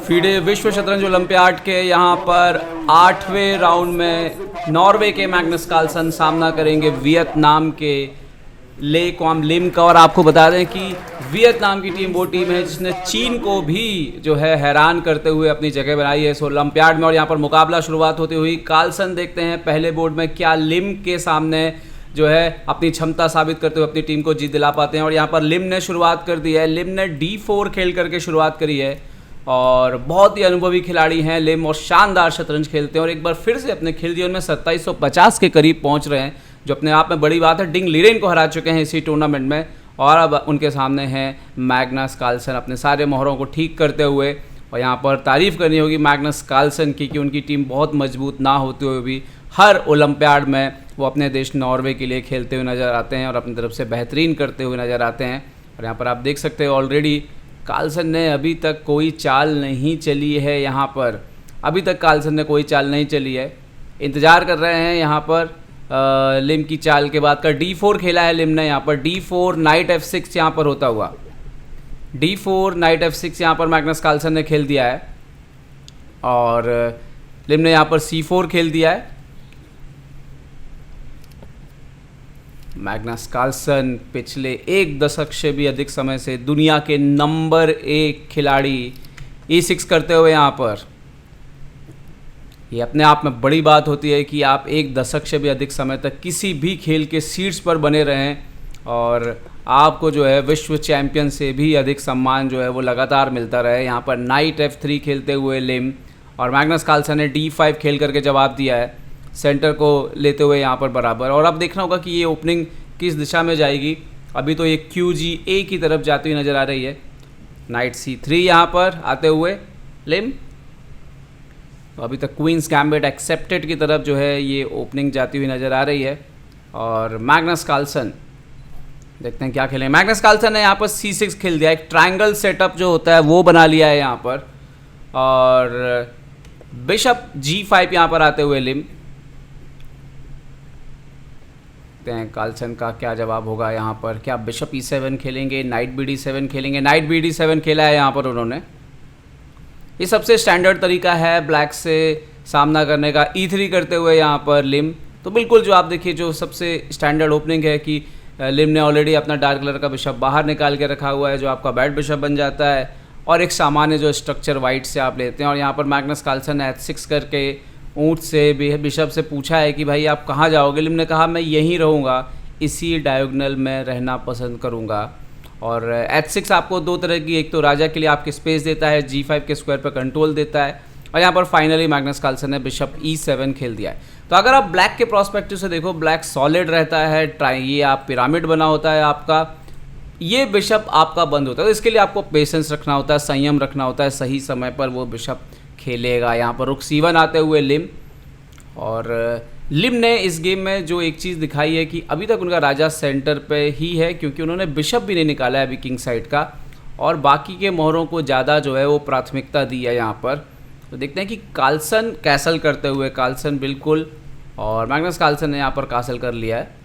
FIDE विश्व शतरंज olympiad के यहाँ पर 8वें राउंड में नॉर्वे के मैग्नस कार्लसन सामना करेंगे वियतनाम के ले क्वाम लिम का। और आपको बता दें कि वियतनाम की टीम वो टीम है जिसने चीन को भी जो है हैरान करते हुए अपनी जगह बनाई है इस ओलंपियाड में। और यहाँ पर मुकाबला शुरुआत होती हुई कार्लसन देखते हैं पहले बोर्ड में क्या लिम के सामने जो है अपनी क्षमता साबित करते हुए अपनी टीम को जीत दिला पाते हैं। और यहाँ पर लिम ने शुरुआत कर दी है। लिम ने D4 खेल करके शुरुआत करी है और बहुत ही अनुभवी खिलाड़ी हैं लिम और शानदार शतरंज खेलते हैं और एक बार फिर से अपने खेल जीवन में 2750 के करीब पहुंच रहे हैं, जो अपने आप में बड़ी बात है। डिंग लीरेन को हरा चुके हैं इसी टूर्नामेंट में और अब उनके सामने हैं मैग्नस कार्लसन अपने सारे मोहरों को ठीक करते हुए। और यहाँ पर तारीफ़ करनी होगी मैग्नस कार्लसन की कि उनकी टीम बहुत मजबूत ना होते हुए भी हर ओलंपियाड में वो अपने देश नॉर्वे के लिए खेलते हुए नज़र आते हैं और अपनी तरफ से बेहतरीन करते हुए नज़र आते हैं। और यहाँ पर आप देख सकते हैं ऑलरेडी कार्लसन ने अभी तक कोई चाल नहीं चली है। यहाँ पर अभी तक कार्लसन ने कोई चाल नहीं चली है, इंतज़ार कर रहे हैं यहाँ पर लिम की चाल के बाद का। D4 खेला है लिम ने। यहाँ पर D4 नाइट F6 यहाँ पर होता हुआ D4 नाइट F6 यहाँ पर मैग्नस कार्लसन ने खेल दिया है और लिम ने यहाँ पर C4 खेल दिया है। मैग्नस कार्लसन पिछले एक दशक से भी अधिक समय से दुनिया के नंबर 1 खिलाड़ी E6 करते हुए यहाँ पर, ये अपने आप में बड़ी बात होती है कि आप एक दशक से भी अधिक समय तक किसी भी खेल के शीर्ष पर बने रहें और आपको जो है विश्व चैंपियन से भी अधिक सम्मान जो है वो लगातार मिलता रहे। यहाँ पर नाइट F3 खेलते हुए लिम और मैग्नस कार्लसन ने D5 खेल करके जवाब दिया है, सेंटर को लेते हुए यहाँ पर बराबर। और अब देखना होगा कि ये ओपनिंग किस दिशा में जाएगी। अभी तो ये QGA की तरफ जाती हुई नज़र आ रही है। नाइट C3 यहाँ पर आते हुए लिम, तो अभी तक क्वींस गैम्बिट एक्सेप्टेड की तरफ जो है ये ओपनिंग जाती हुई नज़र आ रही है। और मैग्नस कार्लसन देखते हैं क्या खेलें। मैग्नस कार्लसन ने यहाँ पर C6 खेल दिया, एक ट्रायंगल सेटअप जो होता है वो बना लिया है यहाँ पर। और बिशप G5 यहाँ पर आते हुए लिम, देखते हैं कार्लसन का क्या जवाब होगा यहाँ पर। क्या बिशप E7 खेलेंगे, नाइट BD7 खेलेंगे? नाइट BD7 खेला है यहाँ पर उन्होंने। ये सबसे स्टैंडर्ड तरीका है ब्लैक से सामना करने का। E3 करते हुए यहाँ पर लिम, तो बिल्कुल जो आप देखिए जो सबसे स्टैंडर्ड ओपनिंग है कि लिम ने ऑलरेडी अपना डार्क कलर का बिशप बाहर निकाल के रखा हुआ है जो आपका बैड बिशप बन जाता है और एक सामान्य जो स्ट्रक्चर वाइट से आप लेते हैं। और यहाँ पर मैग्नस कार्लसन ने H6 करके ऊँट से बिशप से पूछा है कि भाई आप कहाँ जाओगे। लिम ने कहा मैं यहीं रहूँगा, इसी डायगोनल में रहना पसंद करूँगा। और H6 आपको दो तरह की, एक तो राजा के लिए आपके स्पेस देता है, G5 के स्क्वायर पर कंट्रोल देता है। और यहाँ पर फाइनली मैग्नस कार्लसन ने बिशप E7 खेल दिया है। तो अगर आप ब्लैक के प्रोस्पेक्टिव से देखो, ब्लैक सॉलिड रहता है, ये आप पिरामिड बना होता है आपका, ये बिशप आपका बंद होता है। तो इसके लिए आपको पेशेंस रखना होता है, संयम रखना होता है, सही समय पर वो बिशप खेलेगा। यहाँ पर रुक C1 आते हुए लिम, और लिम ने इस गेम में जो एक चीज़ दिखाई है कि अभी तक उनका राजा सेंटर पे ही है क्योंकि उन्होंने बिशप भी नहीं निकाला है अभी किंग साइड का, और बाकी के मोहरों को ज़्यादा जो है वो प्राथमिकता दी है यहाँ पर। तो देखते हैं कि कार्लसन कैसल करते हुए, कार्लसन बिल्कुल, और मैग्नस कार्लसन ने यहाँ पर कासल कर लिया है।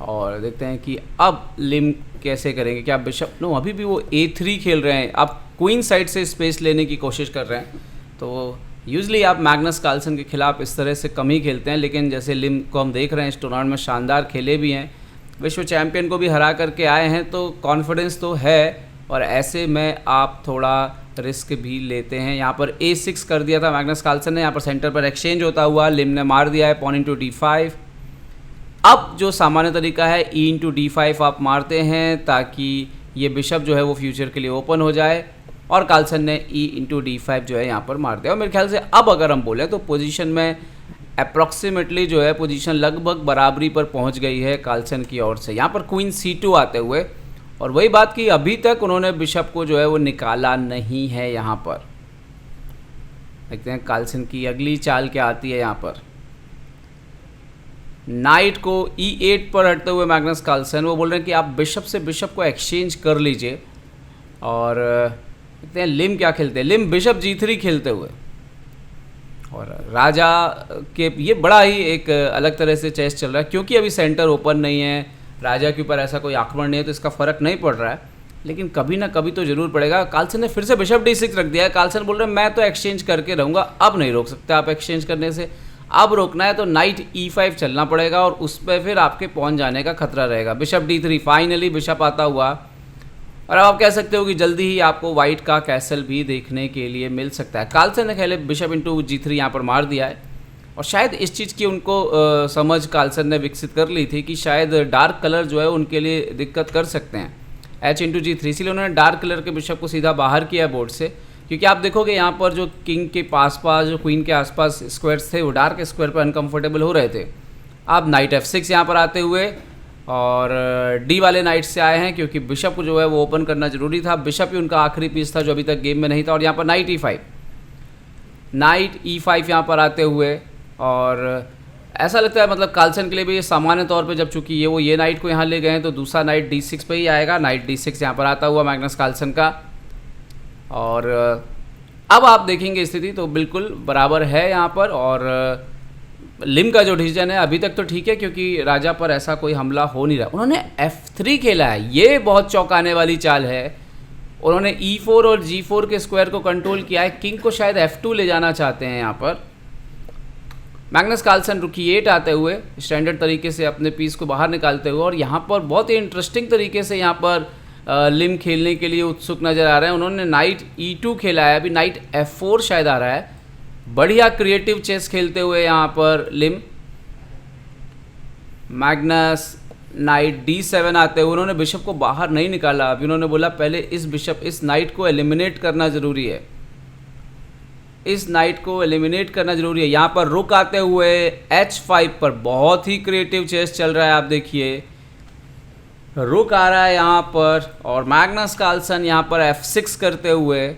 और देखते हैं कि अब लिम कैसे करेंगे। क्या बिशप, नो अभी भी वो A3 खेल रहे हैं, अब क्वीन साइड से स्पेस लेने की कोशिश कर रहे हैं। तो यूजली आप मैग्नस कार्लसन के खिलाफ इस तरह से कम ही खेलते हैं, लेकिन जैसे लिम को हम देख रहे हैं इस टूर्नामेंट में शानदार खेले भी हैं, विश्व चैंपियन को भी हरा करके आए हैं, तो कॉन्फिडेंस तो है। और ऐसे में आप थोड़ा रिस्क भी लेते हैं। यहाँ पर A6 कर दिया था मैग्नस कार्लसन ने, यहाँ पर सेंटर पर एक्सचेंज होता हुआ लिम ने मार दिया है पॉन इंटू D5। अब जो सामान्य तरीका है E इंटू D5 आप मारते हैं ताकि ये बिशप जो है वो फ्यूचर के लिए ओपन हो जाए, और कार्लसन ने E इंटू D5 जो है यहाँ पर मार दिया। और मेरे ख्याल से अब अगर हम बोलें तो पोजीशन में अप्रॉक्सीमेटली जो है पोजीशन लगभग बराबरी पर पहुँच गई है कार्लसन की ओर से। यहाँ पर क्वीन C2 आते हुए, और वही बात कि अभी तक उन्होंने बिशप को जो है वो निकाला नहीं है। यहाँ पर देखते हैं कार्लसन की अगली चाल क्या आती है। यहाँ पर नाइट को E8 पर हटते हुए मैग्नस कार्लसन, वो बोल रहे हैं कि आप बिशप से बिशप को एक्सचेंज कर लीजिए। और देखते हैं लिम क्या खेलते हैं। लिम बिशप G3 खेलते हुए, और राजा के ये बड़ा ही एक अलग तरह से चेस चल रहा है क्योंकि अभी सेंटर ओपन नहीं है, राजा के ऊपर ऐसा कोई आक्रमण नहीं है, तो इसका फ़र्क नहीं पड़ रहा है। लेकिन कभी ना कभी तो जरूर पड़ेगा। कार्लसन ने फिर से बिशप D6 रख दिया है। कार्लसन बोल रहे हैं मैं तो एक्सचेंज करके रहूँगा, अब नहीं रोक सकते आप एक्सचेंज करने से। अब रोकना है तो नाइट E5 चलना पड़ेगा और उस पर फिर आपके पहुंच जाने का खतरा रहेगा। बिशप D3, फाइनली बिशप आता हुआ। और अब आप कह सकते हो कि जल्दी ही आपको वाइट का कैसल भी देखने के लिए मिल सकता है। कार्लसन ने खेले बिशप इंटू G3 यहाँ पर मार दिया है और शायद इस चीज़ की उनको समझ कार्लसन ने विकसित कर ली थी कि शायद डार्क कलर जो है उनके लिए दिक्कत कर सकते हैं। H इंटू G3, इसलिए उन्होंने डार्क कलर के बिशप को सीधा बाहर किया बोर्ड से, क्योंकि आप देखोगे यहाँ पर जो किंग के पास जो क्वीन के आसपास स्क्वायर्स थे वो डार्क स्क्वायर पर अनकंफर्टेबल हो रहे थे। अब नाइट F6 यहाँ पर आते हुए और डी वाले नाइट से आए हैं, क्योंकि बिशप को जो है वो ओपन करना जरूरी था। बिशप ही उनका आखिरी पीस था जो अभी तक गेम में नहीं था। और यहाँ पर नाइट E5 यहाँ पर आते हुए, और ऐसा लगता है मतलब कार्लसन के लिए भी ये सामान्य तौर पे, जब चूंकि ये नाइट को यहाँ ले गए हैं तो दूसरा नाइट D6 पे ही आएगा। नाइट D6 यहाँ पर आता हुआ मैग्नस कार्लसन का। और अब आप देखेंगे स्थिति तो बिल्कुल बराबर है यहाँ पर। और लिम का जो डिसीजन है अभी तक तो ठीक है, क्योंकि राजा पर ऐसा कोई हमला हो नहीं रहा। उन्होंने F3 खेला है, ये बहुत चौंकाने वाली चाल है। उन्होंने E4 और G4 के स्क्वायर को कंट्रोल किया है। किंग को शायद F2 ले जाना चाहते हैं यहाँ पर। मैग्नस कार्लसन रुक E8 आते हुए स्टैंडर्ड तरीके से अपने पीस को बाहर निकालते हुए, और यहाँ पर बहुत ही इंटरेस्टिंग तरीके से यहाँ पर लिम खेलने के लिए उत्सुक नज़र आ रहे हैं। उन्होंने नाइट E2 खेला है, अभी नाइट F4 शायद आ रहा है। बढ़िया क्रिएटिव चेस खेलते हुए यहाँ पर लिम। मैग्नस नाइट D7 आते हुए उन्होंने बिशप को बाहर नहीं निकाला। अभी उन्होंने बोला पहले इस नाइट को एलिमिनेट करना ज़रूरी है, इस नाइट को एलिमिनेट करना जरूरी है। यहाँ पर रुक आते हुए H5 पर बहुत ही क्रिएटिव चेस चल रहा है। आप देखिए रुक आ रहा है यहाँ पर, और मैग्नस कार्लसन यहाँ पर F6 करते हुए,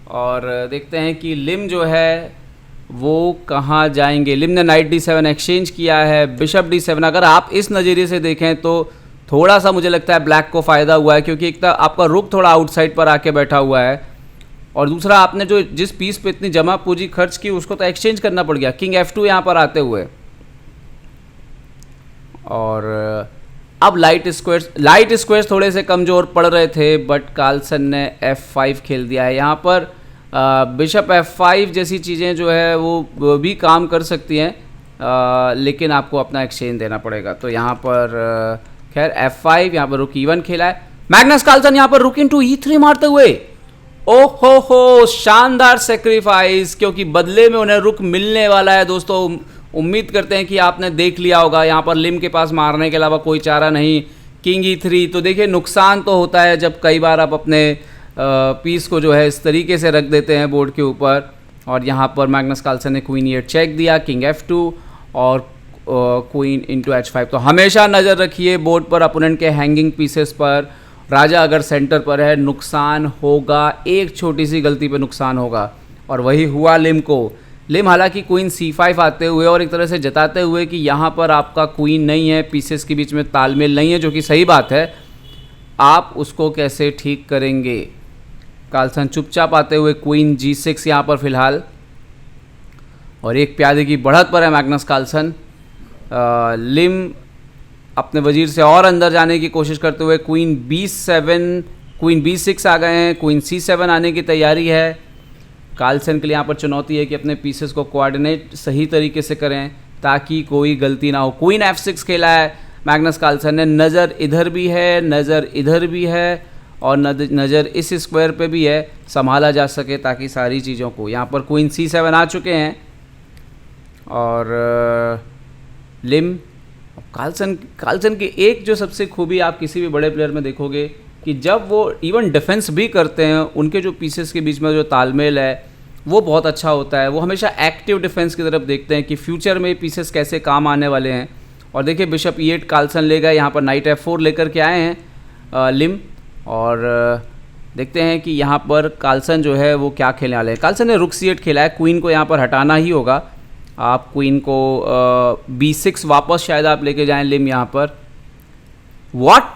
और देखते हैं कि लिम जो है वो कहाँ जाएंगे। लिम ने नाइट D7 एक्सचेंज किया है, बिशप D7। अगर आप इस नज़रिए से देखें तो थोड़ा सा मुझे लगता है ब्लैक को फ़ायदा हुआ है, क्योंकि एक तो आपका रुक थोड़ा आउटसाइड पर आके बैठा हुआ है, और दूसरा आपने जो जिस पीस पे इतनी जमा पूंजी खर्च की उसको तो एक्सचेंज करना पड़ गया। किंग F2 यहाँ पर आते हुए, और अब लाइट स्क्वायर्स थोड़े से कमज़ोर पड़ रहे थे, बट कार्लसन ने F5 खेल दिया है। यहाँ पर बिशप F5 जैसी चीज़ें जो है वो भी काम कर सकती हैं, लेकिन आपको अपना एक्सचेंज देना पड़ेगा। तो यहाँ पर खैर F5, यहाँ पर रुक E1 खेला है। मैग्नस कार्लसन यहाँ पर रुक इंटू E3 मारते हुए, ओहो हो शानदार सेक्रीफाइस, क्योंकि बदले में उन्हें रुक मिलने वाला है। दोस्तों उम्मीद करते हैं कि आपने देख लिया होगा, यहाँ पर लिम के पास मारने के अलावा कोई चारा नहीं। किंग E3, तो देखिए नुकसान तो होता है जब कई बार आप अपने पीस को जो है इस तरीके से रख देते हैं बोर्ड के ऊपर। और यहाँ पर मैग्नस कार्लसन ने क्वीन E8 चेक दिया, किंग F2 और क्वीन इंटू H5। तो हमेशा नज़र रखिए बोर्ड पर अपोनेंट के हैंगिंग पीसेस पर। राजा अगर सेंटर पर है नुकसान होगा, एक छोटी सी गलती पे नुकसान होगा, और वही हुआ लिम को। लिम हालांकि क्वीन C5 आते हुए और एक तरह से जताते हुए कि यहाँ पर आपका क्वीन नहीं है, पीसेस के बीच में तालमेल नहीं है, जो कि सही बात है। आप उसको कैसे ठीक करेंगे। कार्लसन चुपचाप आते हुए क्वीन G6 यहाँ पर फिलहाल, और एक प्यादे की बढ़त पर है मैग्नस कार्लसन। लिम अपने वजीर से और अंदर जाने की कोशिश करते हुए क्वीन B6 आ गए हैं, क्वीन C7 आने की तैयारी है। कार्लसन के लिए यहाँ पर चुनौती है कि अपने पीसेस को कोऑर्डिनेट सही तरीके से करें ताकि कोई गलती ना हो। क्वीन F6 खेला है मैग्नस कार्लसन ने। नज़र इधर भी है, नज़र इधर भी है, और नज़र इस स्क्वायर पे भी है, संभाला जा सके ताकि सारी चीज़ों को। यहाँ पर क्वीन C7 आ चुके हैं, और लिम कार्लसन की एक जो सबसे खूबी आप किसी भी बड़े प्लेयर में देखोगे कि जब वो इवन डिफेंस भी करते हैं, उनके जो पीसेस के बीच में जो तालमेल है वो बहुत अच्छा होता है। वो हमेशा एक्टिव डिफेंस की तरफ देखते हैं कि फ्यूचर में पीसेस कैसे काम आने वाले हैं। और देखिए बिशप E8 कार्लसन ले गए, यहाँ पर नाइट F4 लेकर के आए हैं लिम, और देखते हैं कि यहाँ पर कार्लसन जो है वो क्या खेलने वाले हैं। कार्लसन ने रुक C8 खेला है, क्वीन को यहाँ पर हटाना ही होगा। आप क्वीन को B6 वापस शायद आप लेके जाएं लिम यहाँ पर। व्हाट,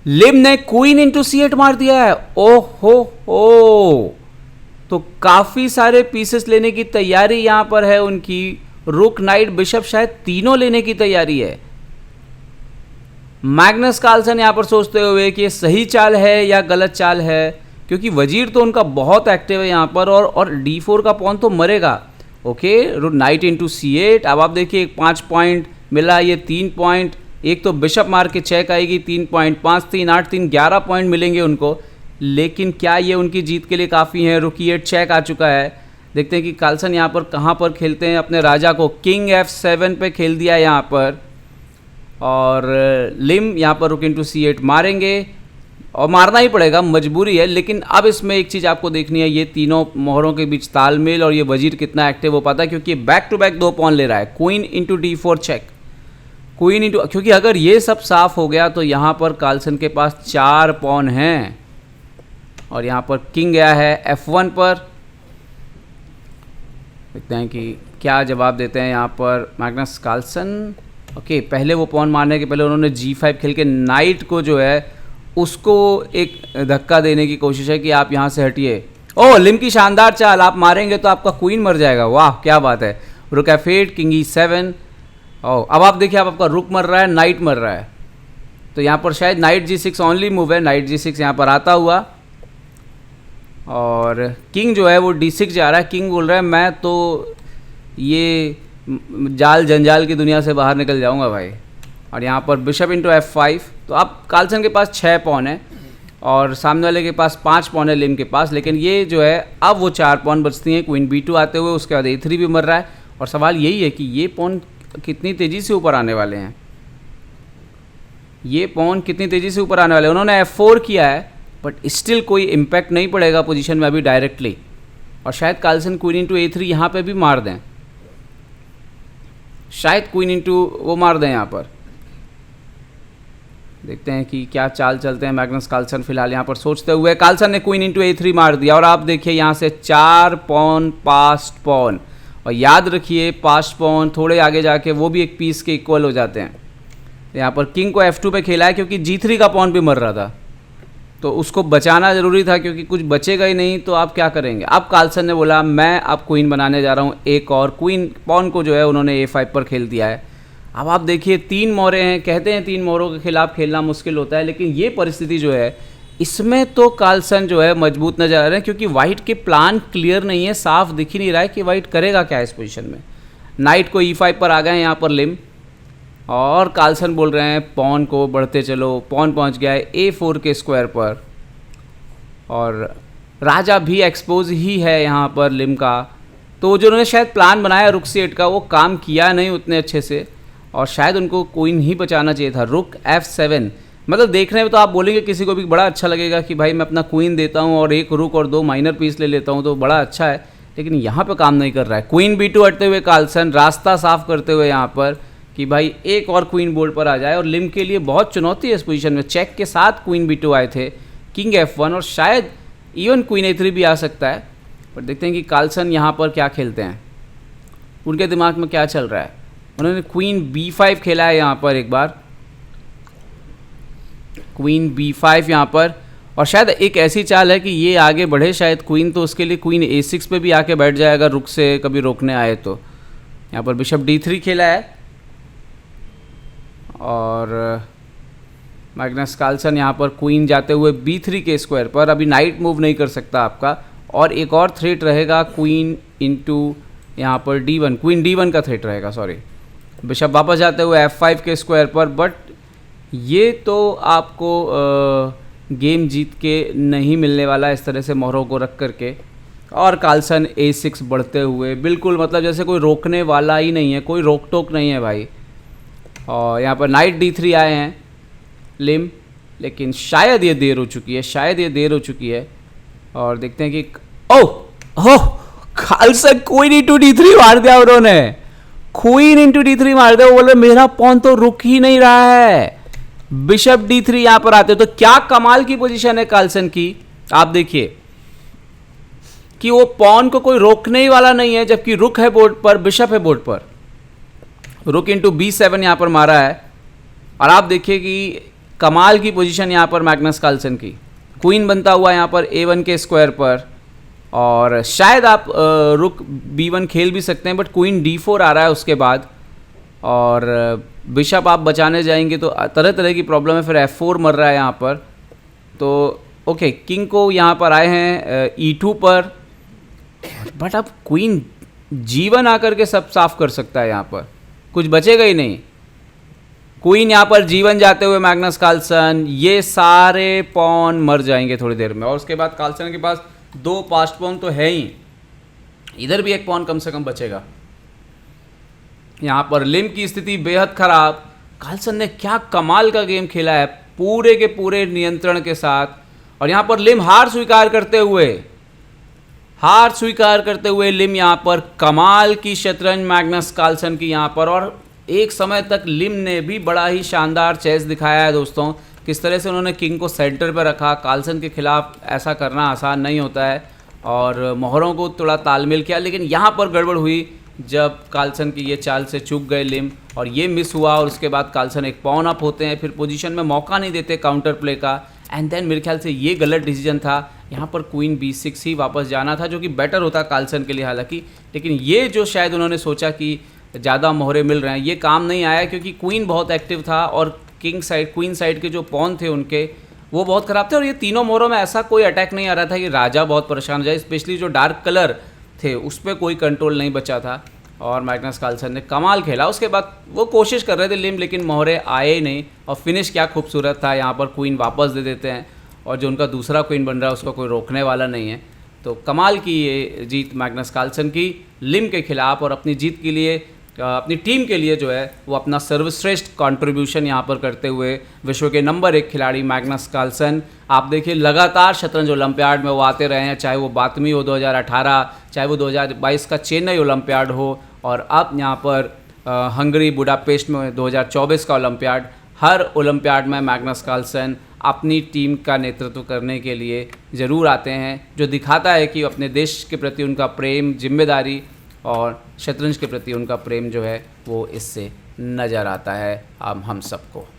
लिम ने क्वीन इंटू C8 मार दिया है। ओहो, तो काफ़ी सारे पीसेस लेने की तैयारी यहाँ पर है उनकी। रुक नाइट बिशप शायद तीनों लेने की तैयारी है। मैग्नस कार्लसन यहाँ पर सोचते हुए कि ये सही चाल है या गलत चाल है, क्योंकि वजीर तो उनका बहुत एक्टिव है यहाँ पर और D4 का पॉन तो मरेगा। Okay, night into C8। अब आप देखिए 5 पॉइंट मिला, ये 3 पॉइंट, एक तो बिशप मार के चेक आएगी 3 पॉइंट, 5 3 8 3 11 पॉइंट मिलेंगे उनको। लेकिन क्या ये उनकी जीत के लिए काफ़ी है? रुक E8 चेक आ चुका है। देखते हैं कि कार्लसन यहाँ पर कहाँ पर खेलते हैं अपने राजा को। किंग F7 पे खेल दिया यहाँ पर, और लिम यहाँ पर रुक इंटू C8 मारेंगे, और मारना ही पड़ेगा, मजबूरी है। लेकिन अब इसमें एक चीज़ आपको देखनी है, ये तीनों मोहरों के बीच तालमेल और ये वजीर कितना एक्टिव हो पाता है, क्योंकि बैक टू बैक 2 पॉन ले रहा है। Queen into D4 check, queen into, क्योंकि अगर ये सब साफ हो गया तो यहाँ पर कार्लसन के पास 4 पॉन हैं, और यहाँ पर किंग गया है F1 पर। देखते हैं कि क्या जवाब देते हैं यहाँ पर मैग्नस कार्लसन। ओके, पहले वो पॉन मारने के पहले उन्होंने G5 खेल के नाइट को जो है उसको एक धक्का देने की कोशिश है कि आप यहाँ से हटिए। ओह, लिम की शानदार चाल, आप मारेंगे तो आपका क्वीन मर जाएगा। वाह क्या बात है। रुक F8, किंग E7। ओह, अब आप देखिए, आपका रुक मर रहा है, नाइट मर रहा है, तो यहाँ पर शायद नाइट G6 ओनली मूव है। नाइट G6 यहाँ पर आता हुआ, और किंग जो है वो D6 जा रहा है। किंग बोल रहा है मैं तो ये जाल जंजाल की दुनिया से बाहर निकल जाऊंगा भाई। और यहाँ पर बिशप इंटू F5। तो अब कार्लसन के पास 6 पॉन है और सामने वाले के पास 5 पॉन है लिम के पास। लेकिन ये जो है अब वो 4 पॉन बचती हैं। क्वीन B2 आते हुए, उसके बाद A3 भी मर रहा है, और सवाल यही है कि ये पॉन कितनी तेज़ी से ऊपर आने वाले हैं। ये पॉन कितनी तेज़ी से ऊपर आने वाले हैं। उन्होंने F4 किया है, बट स्टिल कोई इम्पैक्ट नहीं पड़ेगा पोजीशन में अभी डायरेक्टली, और शायद कार्लसन क्वीन इंटू A3 यहाँ पे भी मार दें, शायद क्वीन इंटू वो मार दें यहाँ पर। देखते हैं कि क्या चाल चलते हैं मैग्नस कार्लसन फिलहाल यहाँ पर सोचते हुए। कार्लसन ने क्वीन इंटू A3 मार दिया, और आप देखिए यहाँ से 4 पॉन पास्ट पॉन, और याद रखिए पास्ट पॉन थोड़े आगे जाके वो भी एक पीस के इक्वल हो जाते हैं। यहाँ पर किंग को F2 पे खेला है, क्योंकि G3 का पॉन भी मर रहा था, तो उसको बचाना ज़रूरी था, क्योंकि कुछ बचेगा ही नहीं तो आप क्या करेंगे। अब कार्लसन ने बोला मैं अब क्वीन बनाने जा रहा हूँ एक और। क्वीन पॉन को जो है उन्होंने A5 पर खेल दिया है। अब आप देखिए 3 मोहरे हैं, कहते हैं 3 मोहरों के खिलाफ खेलना मुश्किल होता है, लेकिन ये परिस्थिति जो है इसमें तो कार्लसन जो है मजबूत नजर आ रहे हैं, क्योंकि वाइट के प्लान क्लियर नहीं है, साफ दिख ही नहीं रहा है कि वाइट करेगा क्या इस पोजीशन में। नाइट को E5 पर आ गए हैं यहाँ पर लिम, और कार्लसन बोल रहे हैं पॉन को बढ़ते चलो। पॉन पहुँच गया है A4 के स्क्वायर पर, और राजा भी एक्सपोज ही है यहाँ पर लिम का। तो जो उन्होंने शायद प्लान बनाया रुक C8 का, वो काम किया नहीं उतने अच्छे से, और शायद उनको क्वीन ही बचाना चाहिए था। रुक F7, मतलब देखने में तो आप बोलेंगे किसी को भी बड़ा अच्छा लगेगा कि भाई मैं अपना क्वीन देता हूँ और एक रुक और 2 माइनर पीस ले लेता हूँ, तो बड़ा अच्छा है, लेकिन यहाँ पे काम नहीं कर रहा है। क्वीन B2 हटते हुए कार्लसन रास्ता साफ करते हुए यहाँ पर कि भाई एक और क्वीन बोर्ड पर आ जाए, और लिम के लिए बहुत चुनौती है इस पोजीशन में। चेक के साथ क्वीन B2 आए थे, किंग F1, और शायद इवन क्वीन A3 भी आ सकता है। पर देखते हैं कि कार्लसन यहाँ पर क्या खेलते हैं, उनके दिमाग में क्या चल रहा है। उन्होंने क्वीन B5 खेला है यहाँ पर एक बार, क्वीन B5 यहाँ पर, और शायद एक ऐसी चाल है कि ये आगे बढ़े शायद क्वीन, तो उसके लिए क्वीन A6 पे भी आके बैठ जाएगा रुक से कभी रोकने आए तो। यहाँ पर बिशप D3 खेला है, और मैग्नस कार्लसन यहाँ पर क्वीन जाते हुए B3 के स्क्वायर पर। अभी नाइट मूव नहीं कर सकता आपका, और एक और थ्रेट रहेगा क्वीन इंटू यहाँ पर D1, क्वीन D1 का थ्रेट रहेगा, सॉरी। बिशप वापस जाते हुए F5 के स्क्वायर पर, बट ये तो आपको गेम जीत के नहीं मिलने वाला इस तरह से मोहरों को रख करके। और कार्लसन A6 बढ़ते हुए, बिल्कुल मतलब जैसे कोई रोकने वाला ही नहीं है, कोई रोक टोक नहीं है भाई। और यहाँ पर नाइट D3 आए हैं लिम, लेकिन शायद ये देर हो चुकी है, शायद ये देर हो चुकी है। और देखते हैं कि ओह कार्लसन क्वीन इंटू D3 मार दिया उन्होंने, क्वीन इंटू D3 मार दिया। वो बोल रहे मेरा पॉन तो रुक ही नहीं रहा है। बिशप D3 यहां पर आते, तो क्या कमाल की पोजीशन है कार्लसन की। आप देखिए कि वो पॉन को कोई रोकने ही वाला नहीं है, जबकि रुक है बोर्ड पर, बिशप है बोर्ड पर। रुक इंटू B7 यहां पर मारा है, और आप देखिए कि कमाल की पोजीशन यहां पर मैग्नस कार्लसन की। क्वीन बनता हुआ यहां पर A1 के स्क्वायर पर, और शायद आप रुक B1 खेल भी सकते हैं, बट क्वीन D4 आ रहा है उसके बाद। और बिशप आप बचाने जाएंगे तो तरह तरह की प्रॉब्लम है। फिर F4 मर रहा है यहाँ पर, तो ओके किंग को यहाँ पर आए हैं E2 पर, बट अब क्वीन G1 आकर के सब साफ कर सकता है, यहाँ पर कुछ बचेगा ही नहीं। क्वीन यहाँ पर G1 जाते हुए मैग्नस कार्लसन, ये सारे पॉन मर जाएंगे थोड़ी देर में। और उसके बाद कार्लसन के पास 2 पास्ट पॉन तो है ही, इधर भी एक पॉन कम से कम बचेगा। यहाँ पर लिम की स्थिति बेहद खराब। कार्लसन ने क्या कमाल का गेम खेला है, पूरे के पूरे नियंत्रण के साथ। और यहाँ पर लिम हार स्वीकार करते हुए लिम यहाँ पर कमाल की शतरंज मैग्नस कार्लसन की यहाँ पर। और एक समय तक लिम ने भी बड़ा ही शानदार चेस दिखाया है दोस्तों, किस तरह से उन्होंने किंग को सेंटर पर रखा। कार्लसन के खिलाफ ऐसा करना आसान नहीं होता है और मोहरों को थोड़ा तालमेल किया, लेकिन यहाँ पर गड़बड़ हुई जब कार्लसन की ये चाल से चूक गए लिम और ये मिस हुआ। और उसके बाद कार्लसन एक पॉन अप होते हैं, फिर पोजीशन में मौका नहीं देते काउंटर प्ले का। एंड देन मेरे ख्याल से ये गलत डिसीजन था, यहाँ पर क्वीन B6 ही वापस जाना था, जो कि बेटर होता कार्लसन के लिए हालांकि। लेकिन ये जो शायद उन्होंने सोचा कि ज़्यादा मोहरे मिल रहे हैं, ये काम नहीं आया, क्योंकि क्वीन बहुत एक्टिव था और क्वीन साइड के जो पॉन थे उनके वो बहुत ख़राब थे। और ये तीनों मोहरों में ऐसा कोई अटैक नहीं आ रहा था कि राजा बहुत परेशान हो जाए, स्पेशली जो डार्क कलर थे उस पर कोई कंट्रोल नहीं बचा था। और मैग्नस कार्लसन ने कमाल खेला। उसके बाद वो कोशिश कर रहे थे लिम, लेकिन मोहरे आए ही नहीं। और फिनिश क्या खूबसूरत था, यहाँ पर क्वीन वापस दे देते हैं और जो उनका दूसरा क्वीन बन रहा है उसको कोई रोकने वाला नहीं है। तो कमाल की ये जीत मैग्नस कार्लसन की लिम के खिलाफ, और अपनी जीत के लिए अपनी टीम के लिए जो है वो अपना सर्वश्रेष्ठ कंट्रीब्यूशन यहाँ पर करते हुए विश्व के नंबर 1 खिलाड़ी मैग्नस कार्लसन, आप देखिए लगातार शतरंज ओलंपियाड में वो आते रहे हैं, चाहे वो बातमी हो 2018, चाहे वो 2022 का चेन्नई ओलंपियाड हो, और अब यहाँ पर हंगरी बुडापेस्ट में 2024 का ओलंपियाड। हर ओलंपियाड में मैग्नस कार्लसन अपनी टीम का नेतृत्व करने के लिए ज़रूर आते हैं, जो दिखाता है कि अपने देश के प्रति उनका प्रेम, जिम्मेदारी और शतरंज के प्रति उनका प्रेम जो है वो इससे नज़र आता है हम सबको।